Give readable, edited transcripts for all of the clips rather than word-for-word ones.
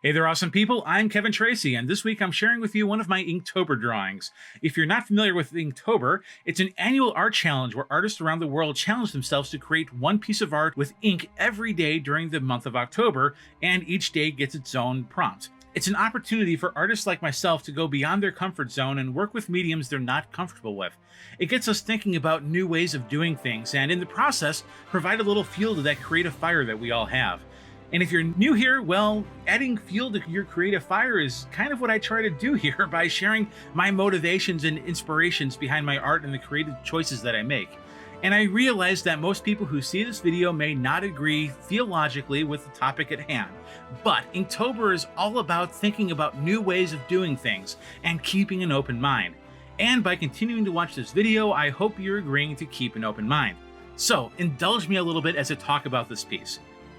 Hey there, awesome people. I'm Kevin Tracy, and this week I'm sharing with you one of my Inktober drawings. If you're not familiar with Inktober, it's an annual art challenge where artists around the world challenge themselves to create one piece of art with ink every day during the month of October, and each day gets its own prompt. It's an opportunity for artists like myself to go beyond their comfort zone and work with mediums they're not comfortable with. It gets us thinking about new ways of doing things, and in the process, provide a little fuel to that creative fire that we all have. And if you're new here, well, adding fuel to your creative fire is kind of what I try to do here by sharing my motivations and inspirations behind my art and the creative choices that I make. And I realize that most people who see this video may not agree theologically with the topic at hand. But Inktober is all about thinking about new ways of doing things and keeping an open mind. And by continuing to watch this video, I hope you're agreeing to keep an open mind. So indulge me a little bit as I talk about this piece.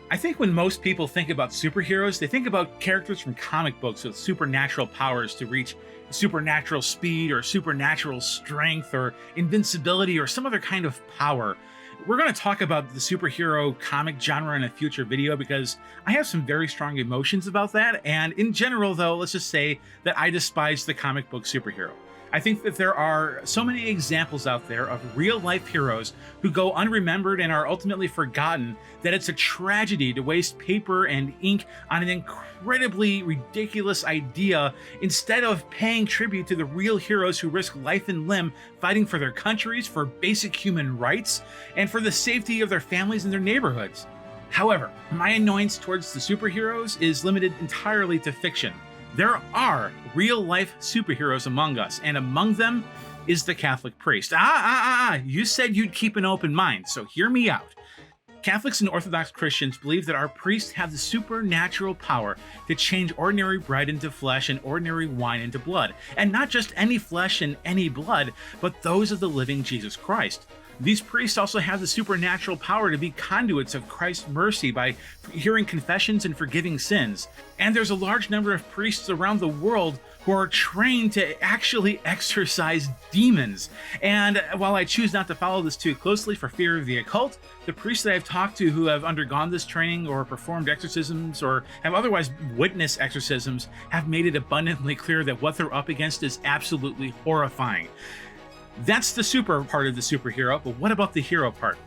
I think when most people think about superheroes, they think about characters from comic books with supernatural powers to reach supernatural speed or supernatural strength or invincibility or some other kind of power. We're going to talk about the superhero comic genre in a future video because I have some very strong emotions about that. And in general, though, let's just say that I despise the comic book superhero. I think that there are so many examples out there of real-life heroes who go unremembered and are ultimately forgotten that it's a tragedy to waste paper and ink on an incredibly ridiculous idea instead of paying tribute to the real heroes who risk life and limb fighting for their countries, for basic human rights, and for the safety of their families and their neighborhoods. However, my annoyance towards the superheroes is limited entirely to fiction. There are real-life superheroes among us, and among them is the Catholic priest. You said you'd keep an open mind, so hear me out. Catholics and Orthodox Christians believe that our priests have the supernatural power to change ordinary bread into flesh and ordinary wine into blood. And not just any flesh and any blood, but those of the living Jesus Christ. These priests also have the supernatural power to be conduits of Christ's mercy by hearing confessions and forgiving sins. And there's a large number of priests around the world who are trained to actually exorcise demons. And while I choose not to follow this too closely for fear of the occult, the priests that I've talked to who have undergone this training or performed exorcisms or have otherwise witnessed exorcisms have made it abundantly clear that what they're up against is absolutely horrifying. That's the super part of the superhero, but what about the hero part?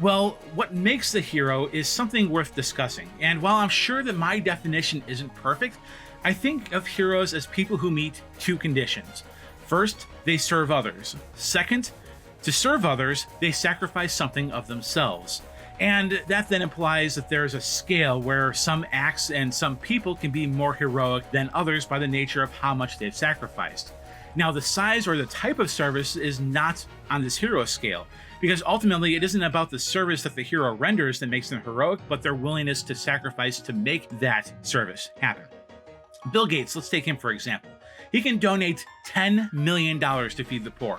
Well, what makes the hero is something worth discussing, and while I'm sure that my definition isn't perfect, I think of heroes as people who meet two conditions. First, they serve others. Second, to serve others, they sacrifice something of themselves. And that then implies that there's a scale where some acts and some people can be more heroic than others by the nature of how much they've sacrificed. Now, the size or the type of service is not on this hero scale, because ultimately it isn't about the service that the hero renders that makes them heroic, but their willingness to sacrifice to make that service happen. Bill Gates, let's take him for example. He can donate $10 million to feed the poor,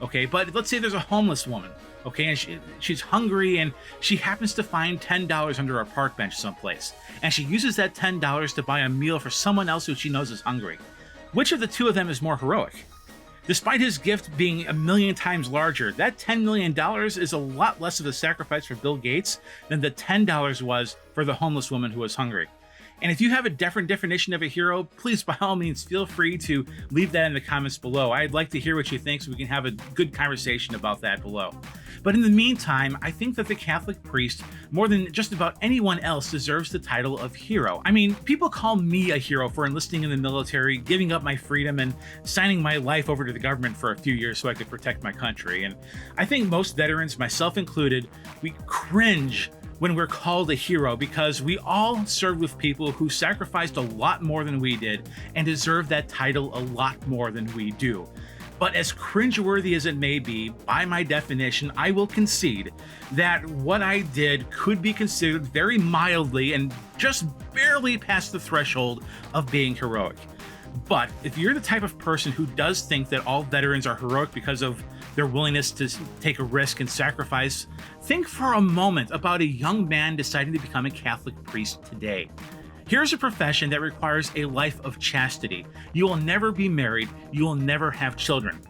okay? But let's say there's a homeless woman, okay, and she's hungry and she happens to find $10 under a park bench someplace, and she uses that $10 to buy a meal for someone else who she knows is hungry. Which of the two of them is more heroic? Despite his gift being 1,000,000 times larger, that $10 million is a lot less of a sacrifice for Bill Gates than the $10 was for the homeless woman who was hungry. And if you have a different definition of a hero, please, by all means, feel free to leave that in the comments below. I'd like to hear what you think so we can have a good conversation about that below. But in the meantime, I think that the Catholic priest, more than just about anyone else, deserves the title of hero. I mean, people call me a hero for enlisting in the military, giving up my freedom, and signing my life over to the government for a few years so I could protect my country. And I think most veterans, myself included, we cringe when we're called a hero because we all served with people who sacrificed a lot more than we did and deserve that title a lot more than we do. But as cringeworthy as it may be, by my definition, I will concede that what I did could be considered very mildly and just barely past the threshold of being heroic. But if you're the type of person who does think that all veterans are heroic because of their willingness to take a risk and sacrifice, think for a moment about a young man deciding to become a Catholic priest today. Here's a profession that requires a life of chastity. You will never be married. You will never have children.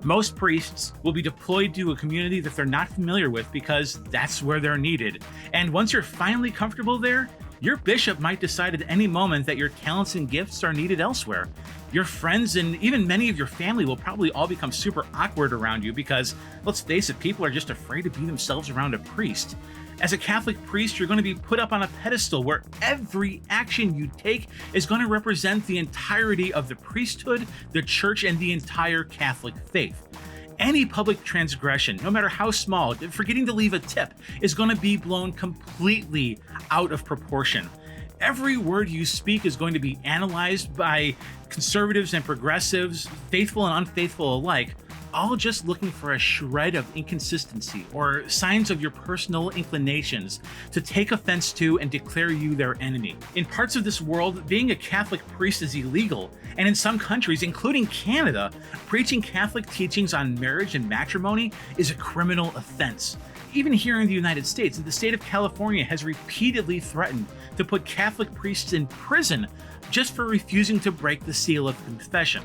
Most priests will be deployed to a community that they're not familiar with because that's where they're needed. And once you're finally comfortable there, Your bishop might decide at any moment that your talents and gifts are needed elsewhere. Your friends and even many of your family will probably all become super awkward around you because, let's face it, people are just afraid to be themselves around a priest. As a Catholic priest, you're going to be put up on a pedestal where every action you take is going to represent the entirety of the priesthood, the church, and the entire Catholic faith. Any public transgression, no matter how small, forgetting to leave a tip, is going to be blown completely out of proportion. Every word you speak is going to be analyzed by conservatives and progressives, faithful and unfaithful alike, all just looking for a shred of inconsistency or signs of your personal inclinations to take offense to and declare you their enemy. In parts of this world, being a Catholic priest is illegal, and in some countries, including Canada, preaching Catholic teachings on marriage and matrimony is a criminal offense. Even here in the United States, the state of California has repeatedly threatened to put Catholic priests in prison just for refusing to break the seal of confession.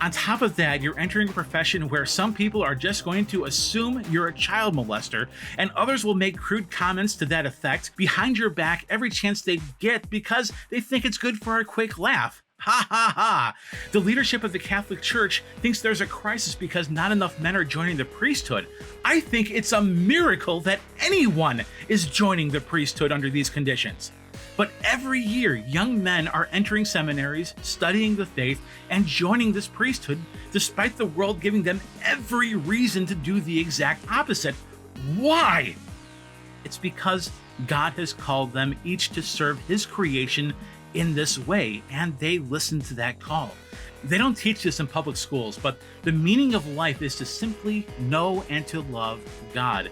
On top of that, you're entering a profession where some people are just going to assume you're a child molester, and others will make crude comments to that effect behind your back every chance they get because they think it's good for a quick laugh. Ha ha ha! The leadership of the Catholic Church thinks there's a crisis because not enough men are joining the priesthood. I think it's a miracle that anyone is joining the priesthood under these conditions. But every year, young men are entering seminaries, studying the faith, and joining this priesthood, despite the world giving them every reason to do the exact opposite. Why? It's because God has called them each to serve His creation in this way, and they listen to that call. They don't teach this in public schools, but the meaning of life is to simply know and to love God.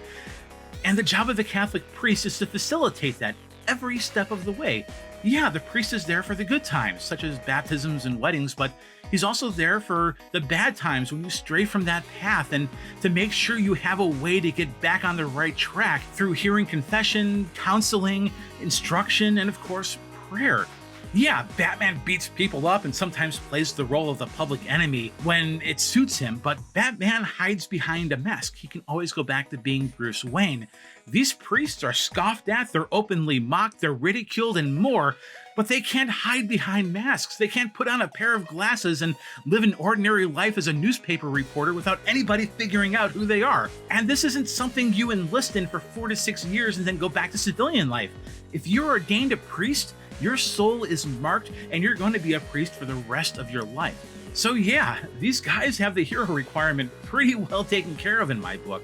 And the job of the Catholic priest is to facilitate that every step of the way. Yeah, the priest is there for the good times, such as baptisms and weddings, but he's also there for the bad times when you stray from that path and to make sure you have a way to get back on the right track through hearing confession, counseling, instruction, and of course, prayer. Yeah, Batman beats people up and sometimes plays the role of the public enemy when it suits him, but Batman hides behind a mask. He can always go back to being Bruce Wayne. These priests are scoffed at, they're openly mocked, they're ridiculed, and more, but they can't hide behind masks. They can't put on a pair of glasses and live an ordinary life as a newspaper reporter without anybody figuring out who they are. And this isn't something you enlist in for 4 to 6 years and then go back to civilian life. If you're ordained a priest, your soul is marked and you're going to be a priest for the rest of your life. So yeah, these guys have the hero requirement pretty well taken care of in my book.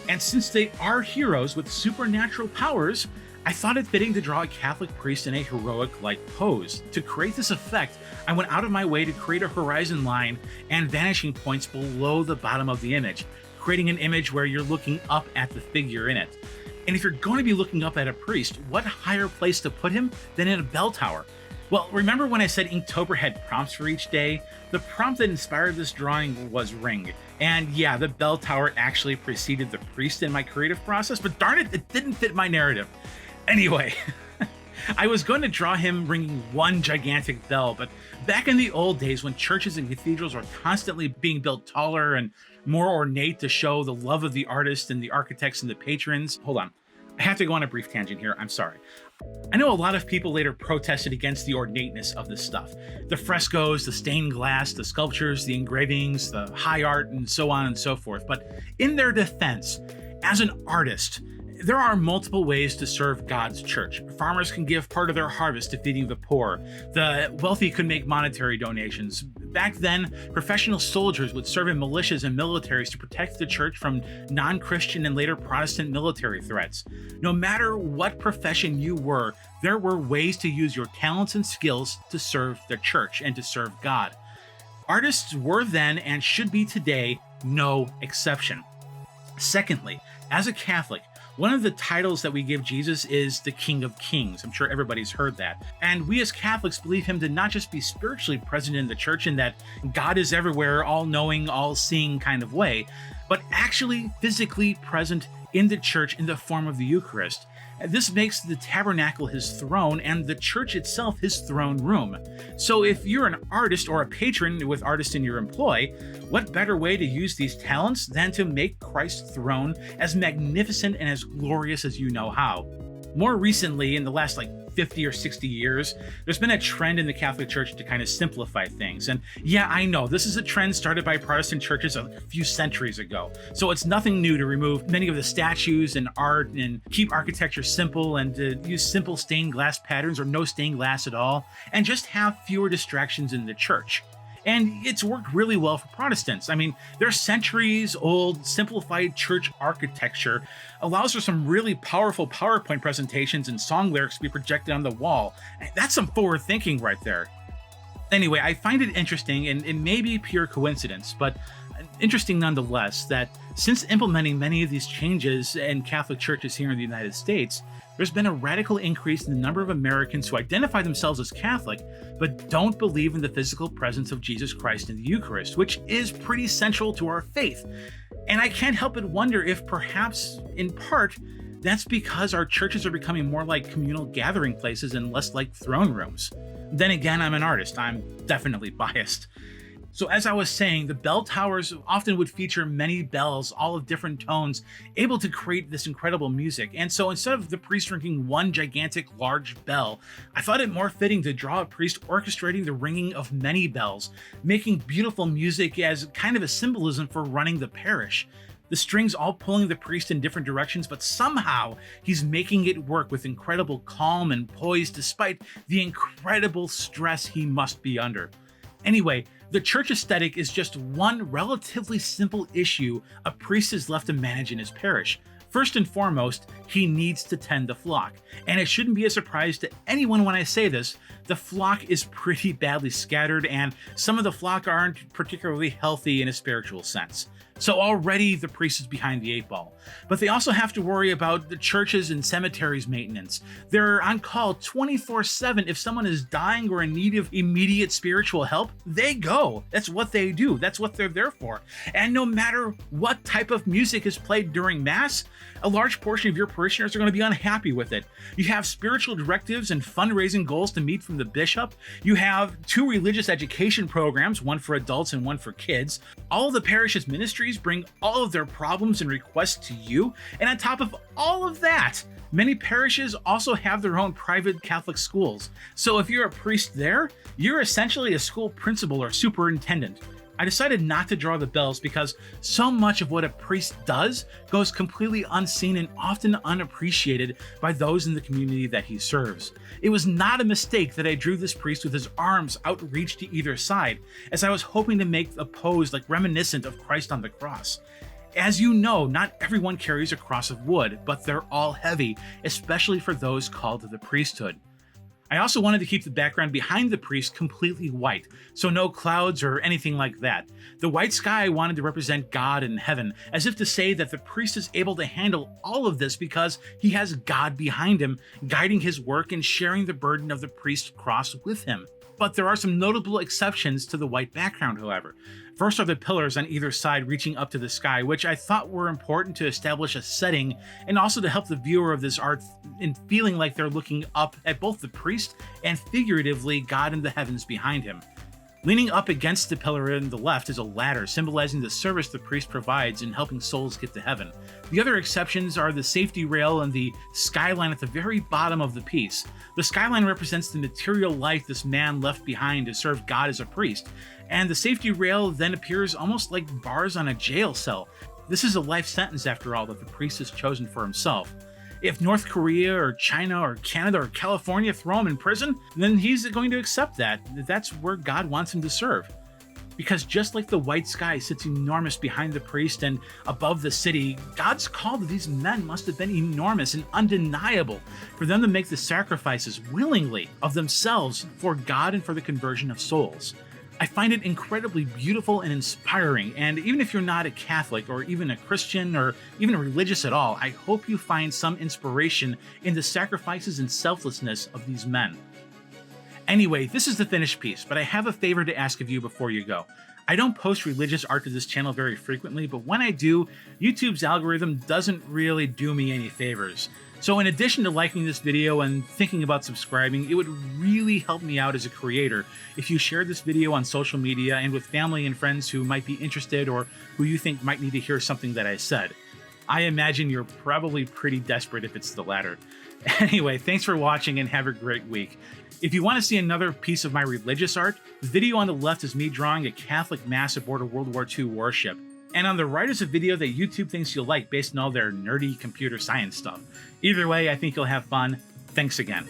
And since they are heroes with supernatural powers, I thought it fitting to draw a Catholic priest in a heroic-like pose. To create this effect, I went out of my way to create a horizon line and vanishing points below the bottom of the image, creating an image where you're looking up at the figure in it. And if you're going to be looking up at a priest, what higher place to put him than in a bell tower? Well, remember when I said Inktober had prompts for each day? The prompt that inspired this drawing was ring. And yeah, the bell tower actually preceded the priest in my creative process, but darn it, it didn't fit my narrative. Anyway, I was going to draw him ringing one gigantic bell, but back in the old days when churches and cathedrals were constantly being built taller and more ornate to show the love of the artist and the architects and the patrons. Hold on, I have to go on a brief tangent here, I'm sorry. I know a lot of people later protested against the ornateness of this stuff. The frescoes, the stained glass, the sculptures, the engravings, the high art, and so on and so forth. But in their defense, as an artist, there are multiple ways to serve God's church. Farmers can give part of their harvest to feeding the poor. The wealthy could make monetary donations. Back then, professional soldiers would serve in militias and militaries to protect the church from non-Christian and later Protestant military threats. No matter what profession you were, there were ways to use your talents and skills to serve the church and to serve God. Artists were then and should be today no exception. Secondly, as a Catholic, one of the titles that we give Jesus is the King of Kings. I'm sure everybody's heard that. And we as Catholics believe him to not just be spiritually present in the church in that God is everywhere, all-knowing, all-seeing kind of way, but actually physically present in the church in the form of the Eucharist. This makes the tabernacle his throne and the church itself his throne room. So if you're an artist or a patron with artists in your employ, what better way to use these talents than to make Christ's throne as magnificent and as glorious as you know how? More recently, in the last 50 or 60 years, there's been a trend in the Catholic Church to kind of simplify things. And yeah, I know this is a trend started by Protestant churches a few centuries ago. So it's nothing new to remove many of the statues and art and keep architecture simple and to use simple stained glass patterns or no stained glass at all, and just have fewer distractions in the church. And it's worked really well for Protestants. I mean, their centuries-old simplified church architecture allows for some really powerful PowerPoint presentations and song lyrics to be projected on the wall. That's some forward thinking right there. Anyway, I find it interesting, and it may be pure coincidence, but interesting nonetheless, that since implementing many of these changes in Catholic churches here in the United States, there's been a radical increase in the number of Americans who identify themselves as Catholic, but don't believe in the physical presence of Jesus Christ in the Eucharist, which is pretty central to our faith. And I can't help but wonder if perhaps, in part, that's because our churches are becoming more like communal gathering places and less like throne rooms. Then again, I'm an artist. I'm definitely biased. So as I was saying, the bell towers often would feature many bells, all of different tones, able to create this incredible music. And so instead of the priest ringing one gigantic large bell, I thought it more fitting to draw a priest orchestrating the ringing of many bells, making beautiful music as kind of a symbolism for running the parish. The strings all pulling the priest in different directions, but somehow he's making it work with incredible calm and poise despite the incredible stress he must be under. Anyway, the church aesthetic is just one relatively simple issue a priest is left to manage in his parish. First and foremost, he needs to tend the flock. And it shouldn't be a surprise to anyone when I say this, the flock is pretty badly scattered and some of the flock aren't particularly healthy in a spiritual sense. So already the priest is behind the eight ball. But they also have to worry about the churches and cemeteries maintenance. They're on call 24/7. If someone is dying or in need of immediate spiritual help, they go. That's what they do. That's what they're there for. And no matter what type of music is played during Mass, a large portion of your parishioners are going to be unhappy with it. You have spiritual directives and fundraising goals to meet from the bishop. You have 2 religious education programs, one for adults and one for kids. All of the parish's ministries bring all of their problems and requests to you. And on top of all of that, many parishes also have their own private Catholic schools. So if you're a priest there, you're essentially a school principal or superintendent. I decided not to draw the bells because so much of what a priest does goes completely unseen and often unappreciated by those in the community that he serves. It was not a mistake that I drew this priest with his arms outreached to either side, as I was hoping to make a pose like reminiscent of Christ on the cross. As you know, not everyone carries a cross of wood, but they're all heavy, especially for those called to the priesthood. I also wanted to keep the background behind the priest completely white, so no clouds or anything like that. The white sky I wanted to represent God and heaven, as if to say that the priest is able to handle all of this because he has God behind him, guiding his work and sharing the burden of the priest's cross with him. But there are some notable exceptions to the white background, however. First are the pillars on either side reaching up to the sky, which I thought were important to establish a setting and also to help the viewer of this art in feeling like they're looking up at both the priest and figuratively God in the heavens behind him. Leaning up against the pillar on the left is a ladder, symbolizing the service the priest provides in helping souls get to heaven. The other exceptions are the safety rail and the skyline at the very bottom of the piece. The skyline represents the material life this man left behind to serve God as a priest, and the safety rail then appears almost like bars on a jail cell. This is a life sentence, after all, that the priest has chosen for himself. If North Korea or China or Canada or California throw him in prison, then he's going to accept that. That's where God wants him to serve. Because just like the white sky sits enormous behind the priest and above the city, God's call to these men must have been enormous and undeniable for them to make the sacrifices willingly of themselves for God and for the conversion of souls. I find it incredibly beautiful and inspiring, and even if you're not a Catholic or even a Christian or even religious at all, I hope you find some inspiration in the sacrifices and selflessness of these men. Anyway, this is the finished piece, but I have a favor to ask of you before you go. I don't post religious art to this channel very frequently, but when I do, YouTube's algorithm doesn't really do me any favors. So in addition to liking this video and thinking about subscribing, it would really help me out as a creator if you shared this video on social media and with family and friends who might be interested or who you think might need to hear something that I said. I imagine you're probably pretty desperate if it's the latter. Anyway, thanks for watching and have a great week. If you want to see another piece of my religious art, the video on the left is me drawing a Catholic mass aboard a World War II warship. And on the right is a video that YouTube thinks you'll like based on all their nerdy computer science stuff. Either way, I think you'll have fun. Thanks again.